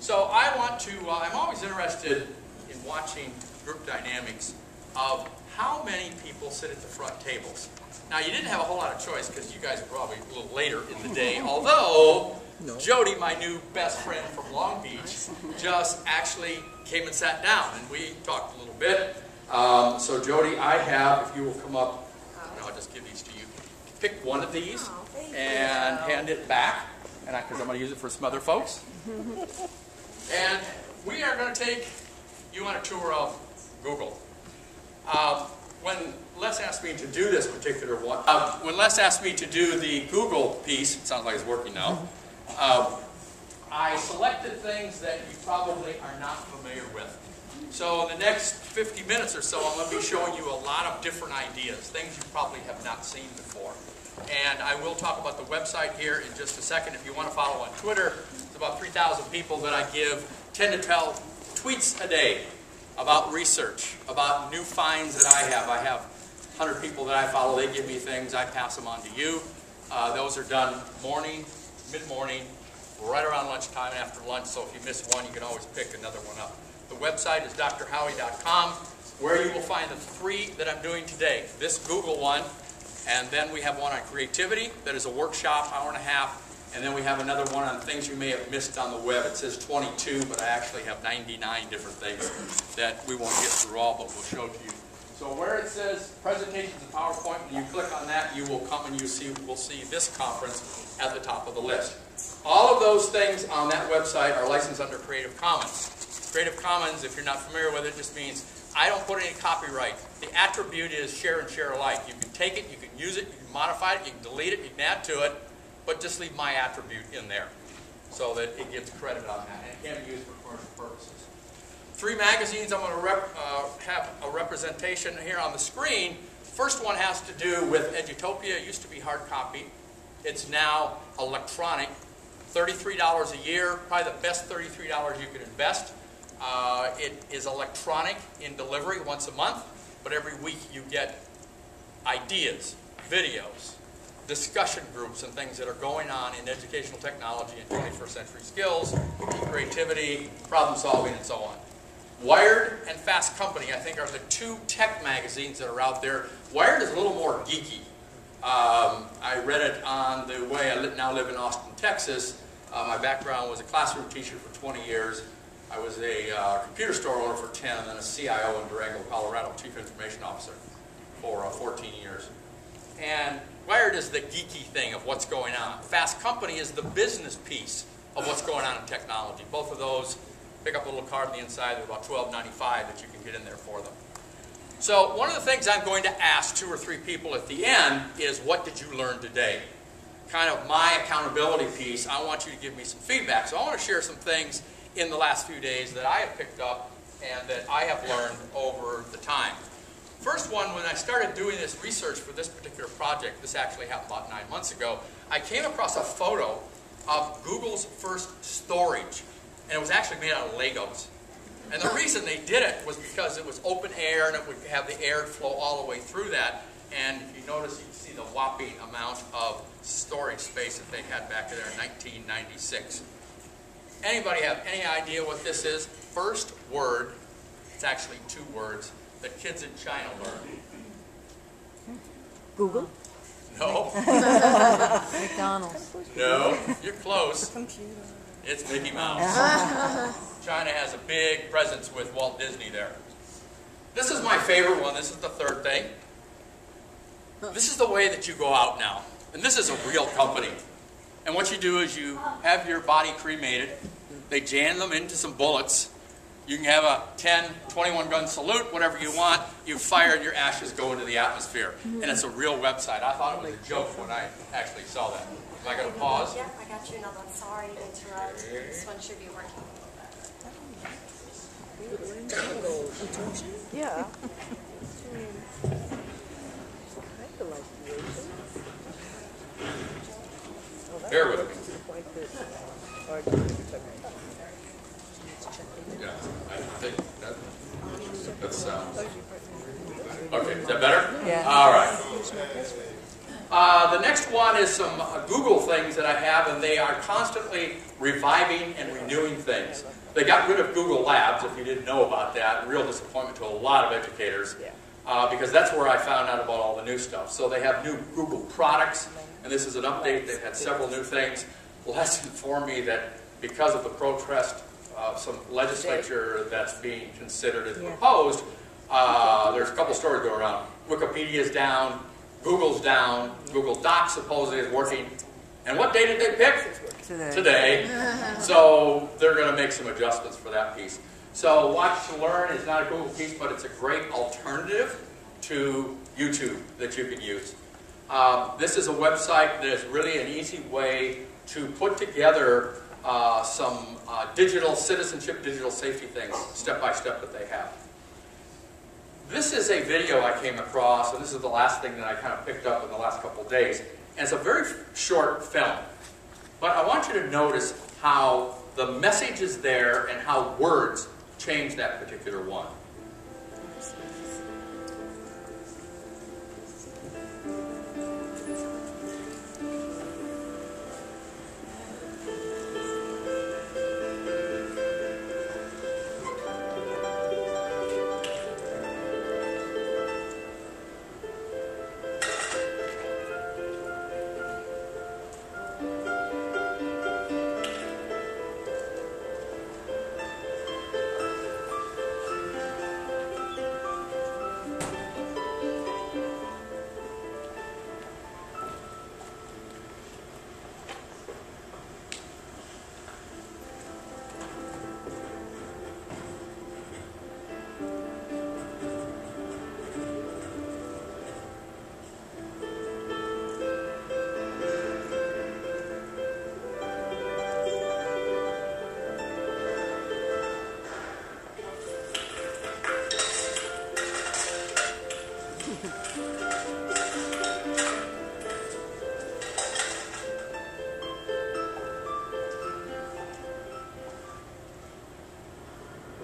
So I want to, I'm always interested in watching group dynamics of how many people sit at the front tables. Now, you didn't have a whole lot of choice because you guys were probably a little later in the day, although Jody, my new best friend from Long Beach, just actually came and sat down, and we talked a little bit. So Jody, I have, if you will come up, and I'll just give these to you. Pick one of these and hand it back, and because I'm going to use it for some other folks. And we are going to take you on a tour of Google. When Les asked me to do this particular one, when Les asked me to do the Google piece, it sounds like it's working now, I selected things that you probably are not familiar with. So in the next 50 minutes or so, I'm going to be showing you a lot of different ideas, things you probably have not seen before. And I will talk about the website here in just a second. If you want to follow on Twitter, it's about 3,000 people that I give 10 to 12 tweets a day about research, about new finds that I have. I have 100 people that I follow. They give me things. I pass them on to you. Those are done morning, mid-morning, right around lunchtime and after lunch. So if you miss one, you can always pick another one up. The website is drhowie.com, where you will find the 3 that I'm doing today. This Google one, and then we have one on creativity that is a workshop, hour and a half. And then we have another one on things you may have missed on the web. It says 22, but I actually have 99 different things that we won't get through all, but we'll show to you. So where it says presentations and PowerPoint, when you click on that, you will come and will see this conference at the top of the list. All of those things on that website are licensed under Creative Commons. Creative Commons, if you're not familiar with it, just means I don't put any copyright. The attribute is share and share alike. You can take it, you can use it, you can modify it, you can delete it, you can add to it, but just leave my attribute in there so that it gives credit on that, and it can be used for commercial purposes. 3 magazines I'm going to have a representation here on the screen. First one has to do with Edutopia. It used to be hard copy. It's now electronic. $33 a year, probably the best $33 you could invest. It is electronic in delivery once a month, but every week you get ideas, videos, discussion groups and things that are going on in educational technology and 21st century skills, creativity, problem solving, and so on. Wired and Fast Company, I think, are the 2 tech magazines that are out there. Wired is a little more geeky. I read it on the way I now live in Austin, Texas. My background was a classroom teacher for 20 years. I was a computer store owner for 10, and then a CIO in Durango, Colorado, Chief Information Officer for 14 years. And Wired is the geeky thing of what's going on. Fast Company is the business piece of what's going on in technology. Both of those, pick up a little card on the inside, they're about $12.95 that you can get in there for them. So one of the things I'm going to ask 2 or 3 people at the end is, what did you learn today? Kind of my accountability piece. I want you to give me some feedback. So I want to share some things in the last few days that I have picked up and that I have learned over the time. First one, when I started doing this research for this particular project, this actually happened about 9 months ago, I came across a photo of Google's first storage, and it was actually made out of Legos. And the reason they did it was because it was open air and it would have the air flow all the way through that. And if you notice, you can see the whopping amount of storage space that they had back there in 1996. Anybody have any idea what this is? First word, it's actually 2 words, that kids in China learn. Google? No. McDonald's. No, you're close. It's Mickey Mouse. China has a big presence with Walt Disney there. This is my favorite one. This is the 3rd thing. This is the way that you go out now. And this is a real company. And what you do is you have your body cremated. They jam them into some bullets. You can have a 10, 21 gun salute, whatever you want. You fire and your ashes go into the atmosphere. And it's a real website. I thought it was a joke when I actually saw that. Am I going to pause? Yeah, I got you another one. Sorry to interrupt. This one should be working a little bit. Yeah. Bear with me. Yeah, I think that's okay, is that better? Yeah. All right. The next one is some Google things that I have, and they are constantly reviving and renewing things. They got rid of Google Labs, if you didn't know about that. Real disappointment to a lot of educators, because that's where I found out about all the new stuff. So they have new Google products, and this is an update. They've had several new things. Less informed me that because of the protest of some legislature that's being considered and proposed, there's a couple stories going around. Wikipedia's down, Google's down, Google Docs supposedly is working. And what day did they pick? Today. So they're going to make some adjustments for that piece. So Watch to Learn is not a Google piece, but it's a great alternative to YouTube that you can use. This is a website that is really an easy way to put together some digital citizenship, digital safety things, step by step that they have. This is a video I came across, and this is the last thing that I kind of picked up in the last couple of days. And it's a very short film. But I want you to notice how the message is there and how words change that particular one.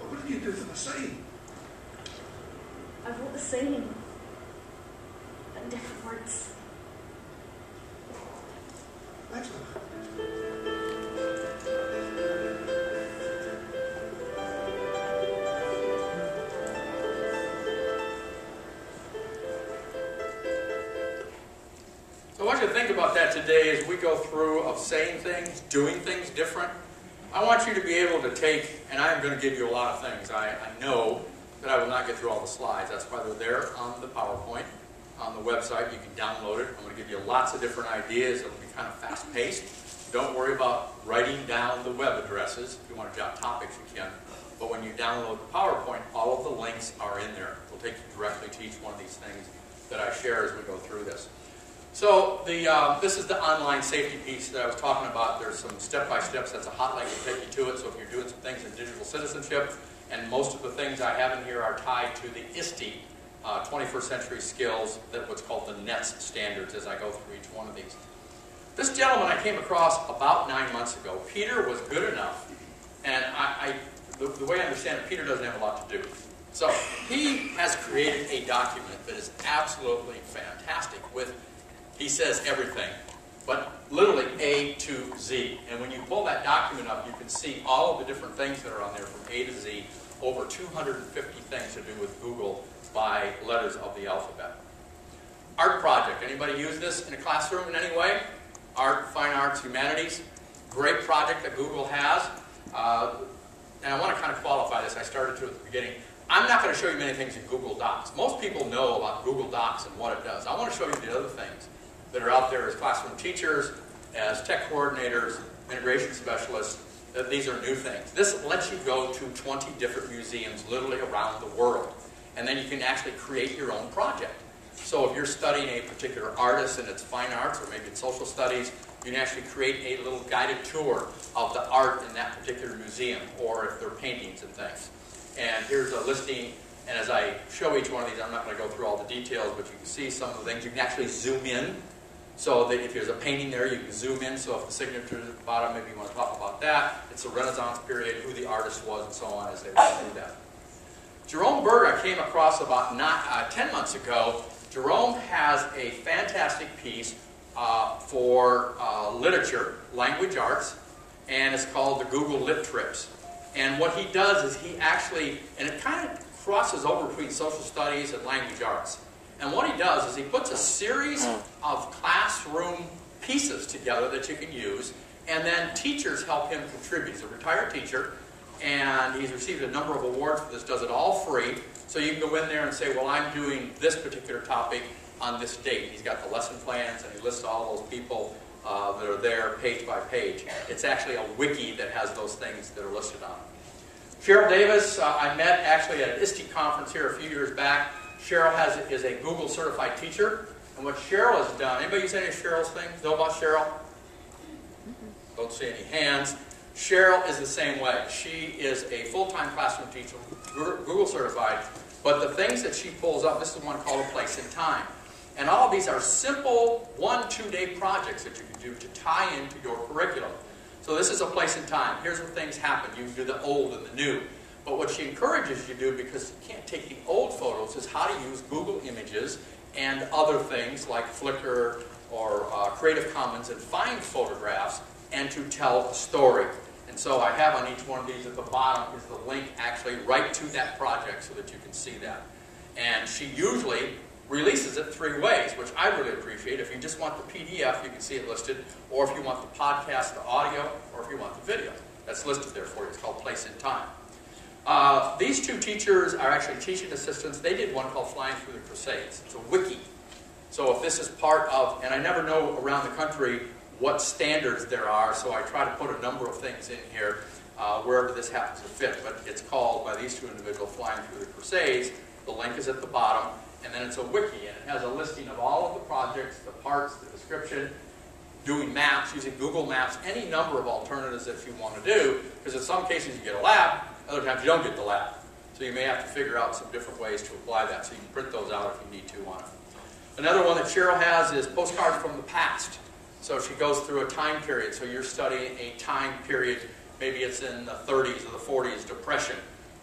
What do you do for the scene? I wrote the same in different words. Excellent. So I want you to think about that today as we go through of saying things, doing things different. I want you to be able to take, and I'm going to give you a lot of things. I know that I will not get through all the slides. That's why they're there on the PowerPoint, on the website. You can download it. I'm going to give you lots of different ideas. It'll be kind of fast-paced. Don't worry about writing down the web addresses. If you want to jot topics, you can. But when you download the PowerPoint, all of the links are in there. It'll take you directly to each one of these things that I share as we go through this. So this is the online safety piece that I was talking about. There's some step-by-steps. That's a hotline to take you to it. So if you're doing some things in digital citizenship, and most of the things I have in here are tied to the ISTE, 21st Century Skills, that what's called the NETS standards as I go through each one of these. This gentleman I came across about 9 months ago. Peter was good enough, and the way I understand it, Peter doesn't have a lot to do. So he has created a document that is absolutely fantastic with, he says everything, but literally A to Z. And when you pull that document up, you can see all of the different things that are on there from A to Z, over 250 things to do with Google by letters of the alphabet. Art project. Anybody use this in a classroom in any way? Art, fine arts, humanities. Great project that Google has. And I want to kind of qualify this. I started to at the beginning. I'm not going to show you many things in Google Docs. Most people know about Google Docs and what it does. I want to show you the other things that are out there as classroom teachers, as tech coordinators, integration specialists, that these are new things. This lets you go to 20 different museums literally around the world. And then you can actually create your own project. So if you're studying a particular artist and it's fine arts or maybe it's social studies, you can actually create a little guided tour of the art in that particular museum, or if they're paintings and things. And here's a listing, and as I show each one of these, I'm not going to go through all the details, but you can see some of the things. You can actually zoom in, so that if there's a painting there, you can zoom in. So if the signature is at the bottom, maybe you want to talk about that. It's the Renaissance period, who the artist was, and so on as they went through that. Jerome Berg, I came across about 10 months ago. Jerome has a fantastic piece for literature, language arts, and it's called the Google Lit Trips. And what he does is he actually, and it kind of crosses over between social studies and language arts. And what he does is he puts a series of classroom pieces together that you can use, and then teachers help him contribute. He's a retired teacher, and he's received a number of awards for this, does it all free. So you can go in there and say, well, I'm doing this particular topic on this date. He's got the lesson plans, and he lists all those people that are there page by page. It's actually a wiki that has those things that are listed on it. Cheryl Davis, I met actually at an ISTE conference here a few years back. Cheryl is a Google certified teacher. And what Cheryl has done, anybody use any of Cheryl's things? Know about Cheryl? Don't see any hands. Cheryl is the same way. She is a full-time classroom teacher, Google certified, but the things that she pulls up, this is one called A Place in Time. And all of these are simple 1-2 day projects that you can do to tie into your curriculum. So this is A Place in Time. Here's where things happen. You can do the old and the new. But what she encourages you to do, because you can't take the old photos, is how to use Google Images and other things like Flickr or Creative Commons and find photographs and to tell a story. And so I have on each one of these at the bottom is the link actually right to that project so that you can see that. And she usually releases it 3 ways, which I really appreciate. If you just want the PDF, you can see it listed, or if you want the podcast, the audio, or if you want the video. That's listed there for you. It's called Place in Time. These 2 teachers are actually teaching assistants. They did one called Flying Through the Crusades. It's a wiki. So if this is part of, and I never know around the country what standards there are, so I try to put a number of things in here wherever this happens to fit. But it's called, by these 2 individuals, Flying Through the Crusades. The link is at the bottom, and then it's a wiki, and it has a listing of all of the projects, the parts, the description, doing maps, using Google Maps, any number of alternatives that you want to do, because in some cases you get a lab, other times you don't get the lab. So you may have to figure out some different ways to apply that, so you can print those out if you need to on it. Another one that Cheryl has is Postcards from the Past. So she goes through a time period, so you're studying a time period, maybe it's in the 30s or the 40s, Depression,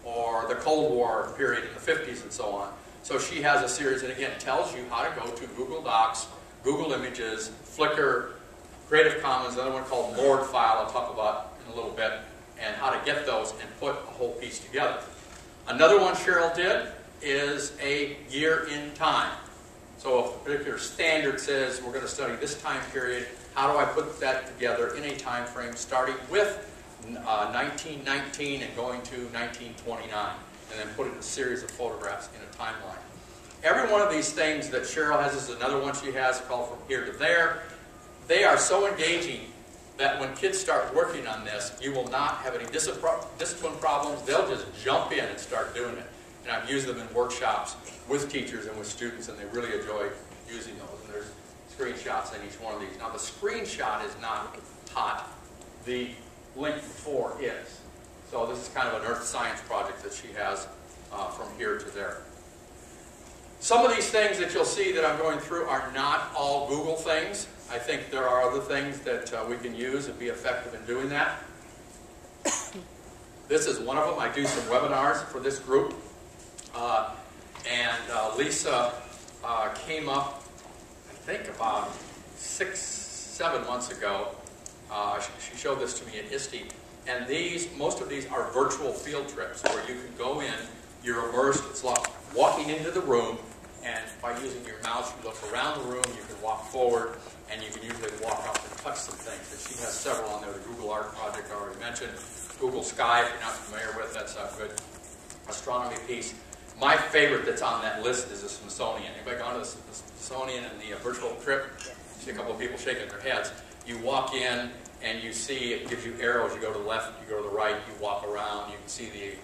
or the Cold War period in the 50s and so on. So she has a series that, again, tells you how to go to Google Docs, Google Images, Flickr, Creative Commons, another one called Lord File I'll talk about in a little bit, and how to get those and put a whole piece together. Another one Cheryl did is a year in time. So if a particular standard says we're going to study this time period, how do I put that together in a time frame starting with 1919 and going to 1929, and then put it in a series of photographs in a timeline. Every one of these things that Cheryl has, this is another one she has called From Here to There. They are so engaging that when kids start working on this, you will not have any discipline problems. They'll just jump in and start doing it. And I've used them in workshops with teachers and with students, and they really enjoy using those. And there's screenshots in each one of these. Now, the screenshot is not hot. The link before is. So this is kind of an earth science project that she has from here to there. Some of these things that you'll see that I'm going through are not all Google things. I think there are other things that we can use and be effective in doing that. This is one of them. I do some webinars for this group. Lisa came up, I think about 6-7 months ago. She showed this to me at ISTE. And most of these are virtual field trips where you can go in, you're immersed, it's like walking into the room, and by using your mouse, you look around the room, you can walk forward, and you can usually walk up and touch some things. And she has several on there. The Google Art Project I already mentioned. Google Sky, if you're not familiar with, that's a good astronomy piece. My favorite that's on that list is the Smithsonian. Anybody gone to the Smithsonian and the virtual trip? You see a couple of people shaking their heads. You walk in, and you see, it gives you arrows. You go to the left, you go to the right, you walk around, you can see the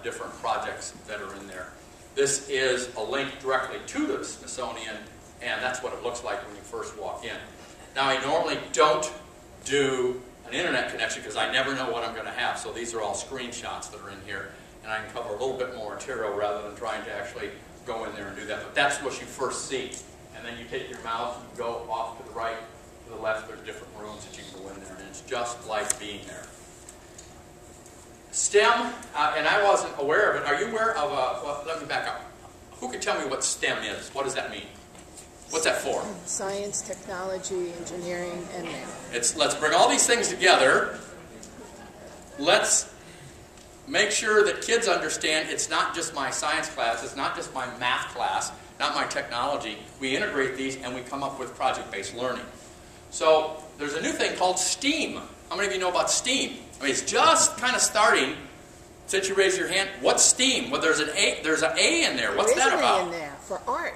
different projects that are in there. This is a link directly to the Smithsonian, and that's what it looks like when you first walk in. Now, I normally don't do an internet connection because I never know what I'm going to have, so these are all screenshots that are in here, and I can cover a little bit more material rather than trying to actually go in there and do that. But that's what you first see, and then you take your mouse, you go off to the right, to the left, there's different rooms that you can go in there, and it's just like being there. STEM, and I wasn't aware of it. Are you aware of well, let me back up. Who can tell me what STEM is? What does that mean? What's that for? Science, technology, engineering, and math. Let's bring all these things together let's make sure that kids understand it's not just my science class, it's not just my math class, not my technology. We integrate these and we come up with project-based learning. So there's a new thing called STEAM. How many of you know about STEAM? I mean, it's just kind of starting. Since you raised your hand, what's STEAM? Well, there's an A in there. What's that about? There is an A in there for art,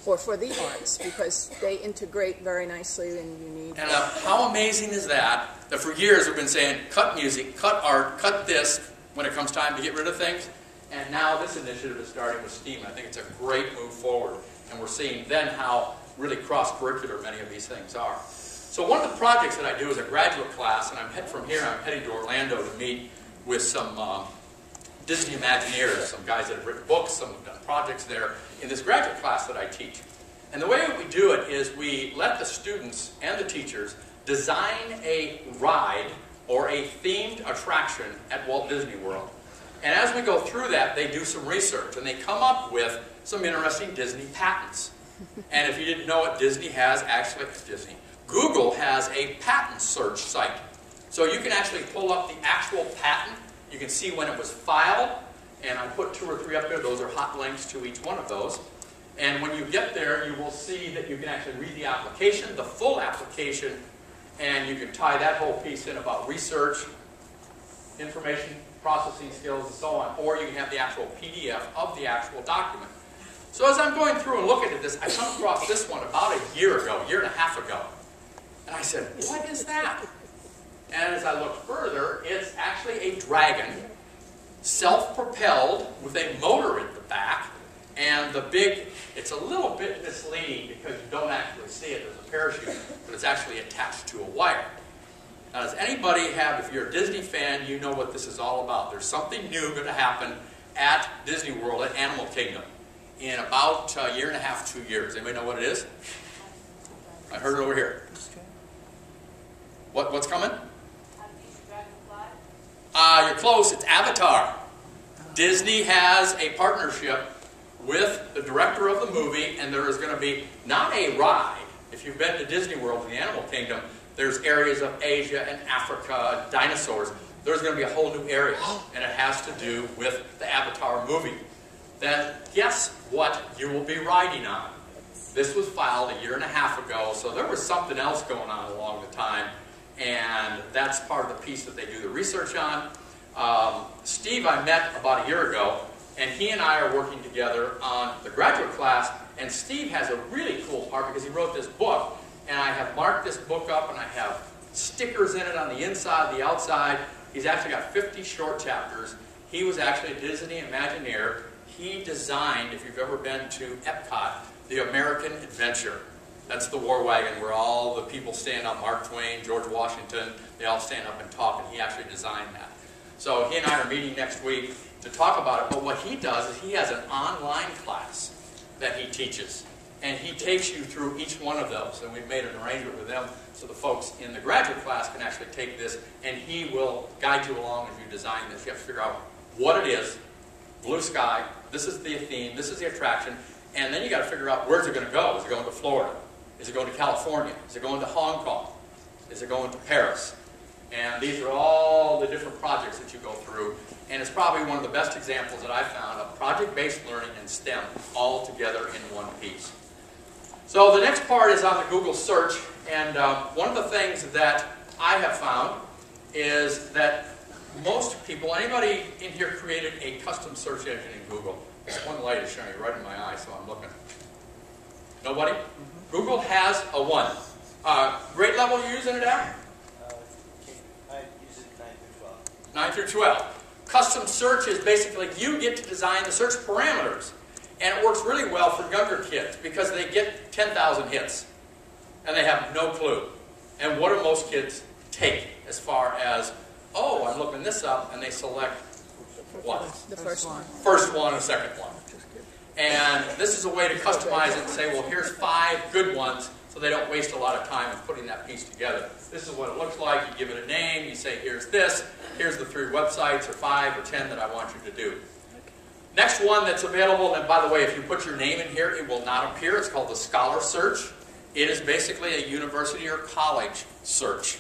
or for the arts, because they integrate very nicely and you need... And how amazing is that, that for years we've been saying, cut music, cut art, cut this, when it comes time to get rid of things. And now this initiative is starting with STEAM. I think it's a great move forward. And we're seeing then how really cross-curricular many of these things are. So one of the projects that I do is a graduate class, and from here I'm heading to Orlando to meet with some Disney Imagineers, some guys that have written books, some have done projects there in this graduate class that I teach. And the way we do it is we let the students and the teachers design a ride or a themed attraction at Walt Disney World. And as we go through that, they do some research, and they come up with some interesting Disney patents. And if you didn't know it, Google has a patent search site. So you can actually pull up the actual patent. You can see when it was filed, and I put 2 or 3 up there. Those are hot links to each one of those. And when you get there, you will see that you can actually read the application, the full application, and you can tie that whole piece in about research, information processing skills, and so on. Or you can have the actual PDF of the actual document. So as I'm going through and looking at this, I come across this one about a year and a half ago. And I said, what is that? And as I look further, it's actually a dragon, self-propelled with a motor at the back. And it's a little bit misleading because you don't actually see it as a parachute, but it's actually attached to a wire. Now, does anybody if you're a Disney fan, you know what this is all about. There's something new going to happen at Disney World, at Animal Kingdom, in about a year and a half, 2 years. Anybody know what it is? I heard it over here. What's coming? You're close. It's Avatar. Disney has a partnership with the director of the movie, and there is going to be not a ride. If you've been to Disney World in the Animal Kingdom, there's areas of Asia and Africa, dinosaurs. There's going to be a whole new area, and it has to do with the Avatar movie. Then guess what you will be riding on? This was filed a year and a half ago, so there was something else going on along the time, and that's part of the piece that they do the research on. Steve I met about a year ago, and he and I are working together on the graduate class, and Steve has a really cool part because he wrote this book, and I have marked this book up, and I have stickers in it on the inside, the outside. He's actually got 50 short chapters. He was actually a Disney Imagineer. He designed, if you've ever been to Epcot, the American Adventure. That's the war wagon where all the people stand up, Mark Twain, George Washington, they all stand up and talk, and he actually designed that. So he and I are meeting next week to talk about it, but what he does is he has an online class that he teaches, and he takes you through each one of those, and we've made an arrangement with them so the folks in the graduate class can actually take this, and he will guide you along as you design this. You have to figure out what it is, blue sky, this is the theme, this is the attraction, and then you got to figure out where's it going to go. Is it going to Florida? Is it going to California? Is it going to Hong Kong? Is it going to Paris? And these are all the different projects that you go through. And it's probably one of the best examples that I found of project-based learning and STEM all together in one piece. So the next part is on the Google search. And one of the things that I have found is that most people, anybody in here created a custom search engine in Google? This one light is shining right in my eye, so I'm looking. Nobody? Google has a 1. Grade level you using it at? I use it 9 through 12. 9 through 12. Custom search is basically you get to design the search parameters. And it works really well for younger kids because they get 10,000 hits. And they have no clue. And what do most kids take as far as, oh, I'm looking this up, and they select what? The first one. First one and second one. And this is a way to customize it and say, well, here's 5 good ones, so they don't waste a lot of time in putting that piece together. This is what it looks like. You give it a name. You say, here's this. Here's the 3 websites, or 5 or 10 that I want you to do. Next one that's available, and by the way, if you put your name in here, it will not appear. It's called the Scholar Search. It is basically a university or college search.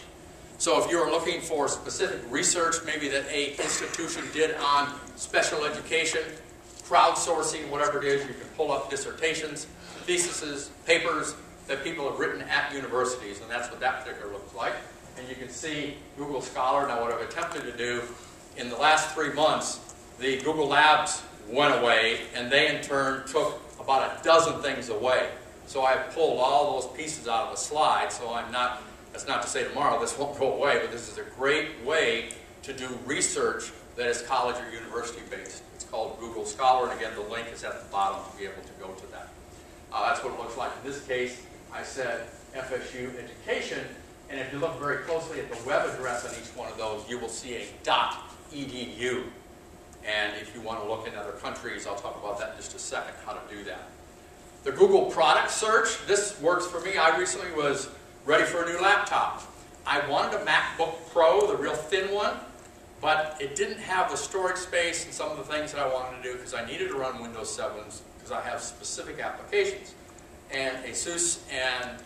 So if you're looking for specific research, maybe that a institution did on special education, crowdsourcing, whatever it is, you can pull up dissertations, theses, papers that people have written at universities, and that's what that particular looks like. And you can see Google Scholar. Now what I've attempted to do, in the last 3 months, the Google Labs went away, and they in turn took about a dozen things away. So I pulled all those pieces out of a slide, so that's not to say tomorrow this won't go away, but this is a great way to do research that is college or university based. It's called Google Scholar, and again, the link is at the bottom to be able to go to that. That's what it looks like. In this case, I said FSU Education, and if you look very closely at the web address on each one of those, you will see a .edu. And if you want to look in other countries, I'll talk about that in just a second, how to do that. The Google product search, this works for me. I recently was ready for a new laptop. I wanted a MacBook Pro, the real thin one, but it didn't have the storage space and some of the things that I wanted to do because I needed to run Windows 7s because I have specific applications. And Asus and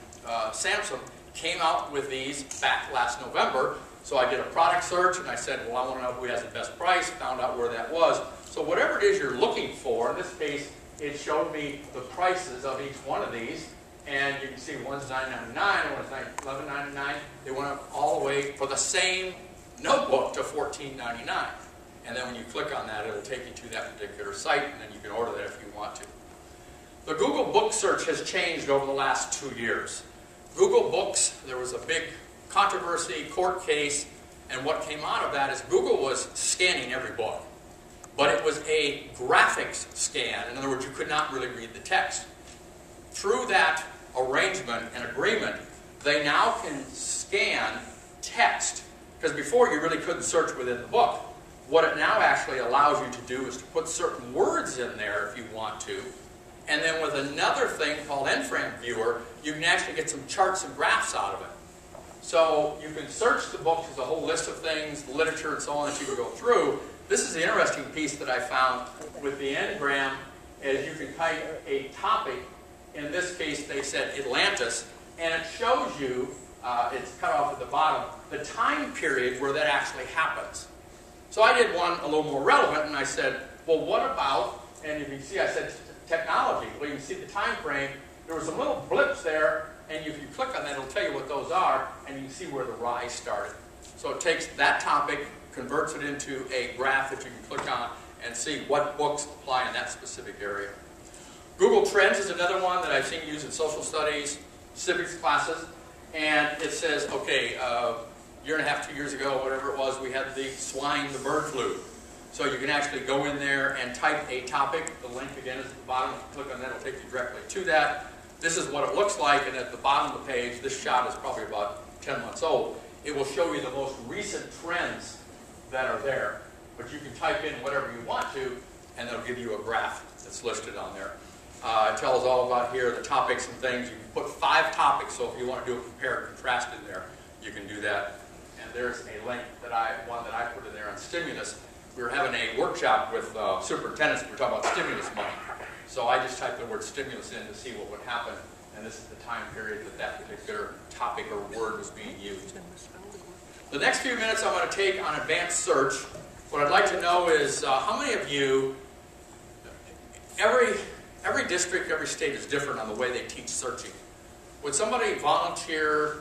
Samsung came out with these back last November. So I did a product search and I said, well, I want to know who has the best price, found out where that was. So whatever it is you're looking for, in this case, it showed me the prices of each one of these. And you can see one's $9.99, one's $11.99. They went up all the way for the same notebook to $14.99. And then when you click on that, it'll take you to that particular site, and then you can order that if you want to. The Google Book search has changed over the last 2 years. Google Books, there was a big controversy, court case, and what came out of that is Google was scanning every book. But it was a graphics scan. In other words, you could not really read the text. Through that arrangement and agreement, they now can scan text. Because before you really couldn't search within the book. What it now actually allows you to do is to put certain words in there if you want to. And then with another thing called N-Frame Viewer, you can actually get some charts and graphs out of it. So you can search the book. There's a whole list of things, the literature and so on that you can go through. This is the interesting piece that I found with the Ngram, is you can type a topic. In this case, they said Atlantis, and it shows you, it's cut off at the bottom, the time period where that actually happens. So I did one a little more relevant, and I said, well, what about, and you can see I said technology. Well, you can see the time frame. There were some little blips there, and if you click on that, it'll tell you what those are, and you can see where the rise started. So it takes that topic, converts it into a graph that you can click on and see what books apply in that specific area. Google Trends is another one that I've seen used in social studies, civics classes, and it says, okay, a year and a half, 2 years ago, whatever it was, we had the swine, the bird flu. So you can actually go in there and type a topic. The link again is at the bottom. If you click on that, it'll take you directly to that. This is what it looks like, and at the bottom of the page, this shot is probably about 10 months old. It will show you the most recent trends that are there. But you can type in whatever you want to, and it'll give you a graph that's listed on there. It tells all about here the topics and things. You can put 5 topics, so if you want to do a compare and contrast in there, you can do that. And there's a link that one that I put in there on stimulus. We were having a workshop with superintendents. We were talking about stimulus money. So I just typed the word stimulus in to see what would happen. And this is the time period that that particular topic or word was being used. The next few minutes I'm going to take on advanced search. What I'd like to know is how many of you, every district, every state is different on the way they teach searching. Would somebody volunteer,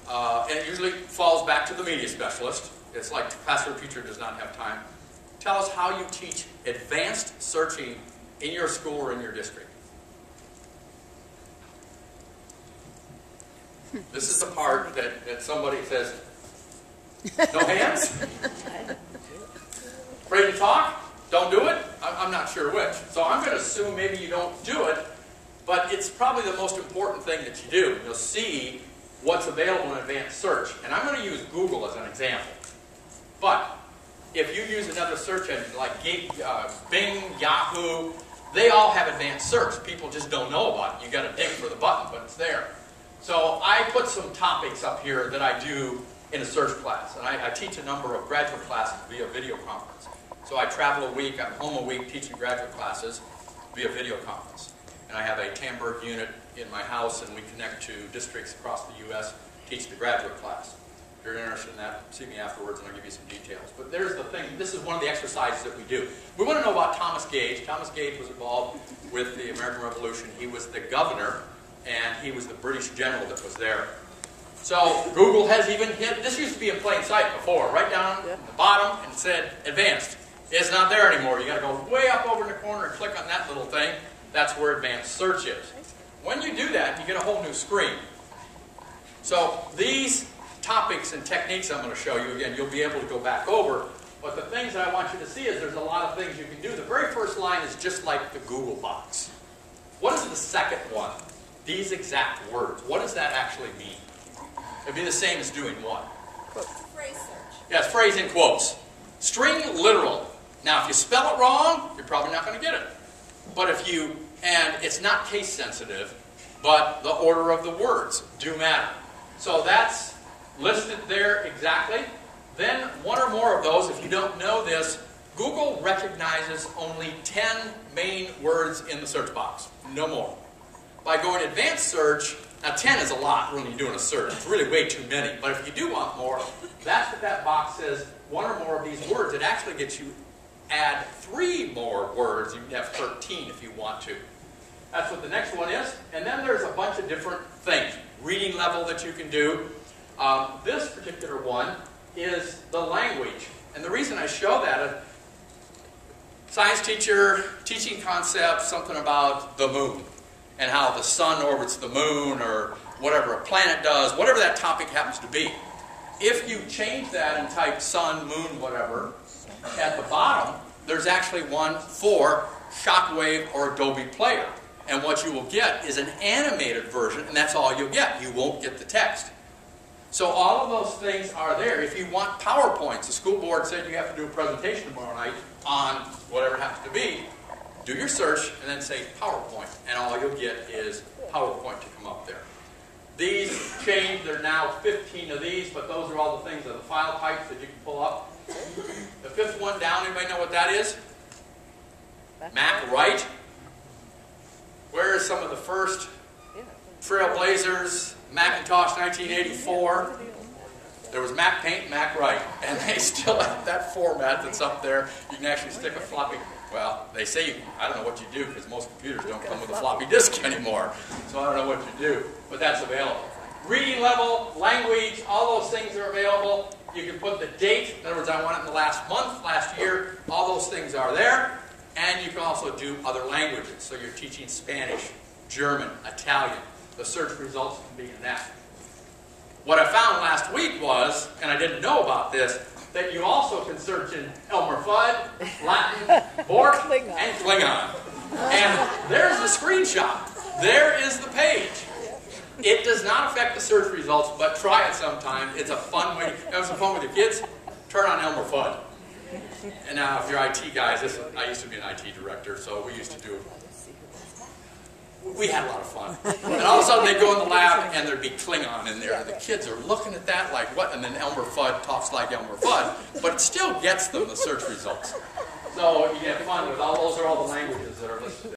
and it usually falls back to the media specialist. It's like classroom teacher does not have time. Tell us how you teach advanced searching in your school or in your district. This is the part that somebody says, no hands? Afraid to talk? Don't do it? I'm not sure which. So I'm going to assume maybe you don't do it, but it's probably the most important thing that you do. You'll see what's available in advanced search. And I'm going to use Google as an example. But if you use another search engine like Bing, Yahoo, they all have advanced search. People just don't know about it. You've got to dig for the button, but it's there. So I put some topics up here that I do in a search class. And I teach a number of graduate classes via video conference. So I travel a week, I'm home a week teaching graduate classes via video conference. And I have a Tamberg unit in my house, and we connect to districts across the U.S., teach the graduate class. If you're interested in that, see me afterwards and I'll give you some details. But there's the thing, this is one of the exercises that we do. We want to know about Thomas Gage. Thomas Gage was involved with the American Revolution. He was the governor, and he was the British general that was there. So Google has even hit, this used to be in plain sight before, right down at the bottom, and it said advanced. It's not there anymore. You got to go way up over in the corner and click on that little thing. That's where advanced search is. When you do that, you get a whole new screen. So these topics and techniques I'm going to show you, again, you'll be able to go back over. But the things that I want you to see is there's a lot of things you can do. The very first line is just like the Google box. What is the second one? These exact words. What does that actually mean? It'd be the same as doing what? Phrase search. Yes, phrase in quotes. String literal. Now, if you spell it wrong, you're probably not going to get it. But if you, and it's not case sensitive, but the order of the words do matter. So that's listed there exactly. Then one or more of those, if you don't know this, Google recognizes only 10 main words in the search box. No more. By going advanced search, now 10 is a lot when you're doing a search. It's really way too many. But if you do want more, that's what that box says, one or more of these words. It actually gets you add 3 more words. You can have 13 if you want to. That's what the next one is. And then there's a bunch of different things. Reading level that you can do. This particular one is the language. And the reason I show that, science teacher, teaching concepts, something about the moon and how the sun orbits the moon or whatever a planet does, whatever that topic happens to be. If you change that and type sun, moon, whatever, at the bottom, there's actually one for Shockwave or Adobe Player. And what you will get is an animated version, and that's all you'll get. You won't get the text. So all of those things are there. If you want PowerPoints, the school board said you have to do a presentation tomorrow night on whatever it happens to be, do your search and then say PowerPoint, and all you'll get is PowerPoint to come up there. These change. There are now 15 of these, but those are all the things, are the file types that you can pull up. The fifth one down, anybody know what that is? Mac Write. Where are some of the first Trailblazers? Macintosh 1984. There was Mac Paint, Mac Write, and they still have that format that's up there. You can actually stick a floppy. Well, they say you, I don't know what you do because most computers don't come with a floppy disk anymore. So I don't know what you do, but that's available. Reading level, language, all those things are available. You can put the date. In other words, I want it in the last month, last year. All those things are there. And you can also do other languages. So you're teaching Spanish, German, Italian. The search results can be in that. What I found last week was, and I didn't know about this, that you also can search in Elmer Fudd, Latin, Bork, and Klingon. And there's the screenshot. There is the page. It does not affect the search results, but try it sometime. It's a fun way. You have some fun with your kids? Turn on Elmer Fudd. And now, if you're IT guys, I used to be an IT director, so we used to do. We had a lot of fun. And all of a sudden, they'd go in the lab, and there'd be Klingon in there. And the kids are looking at that like, what? And then Elmer Fudd talks like Elmer Fudd, but it still gets them the search results. So you get fun with all those are all the languages that are listed there.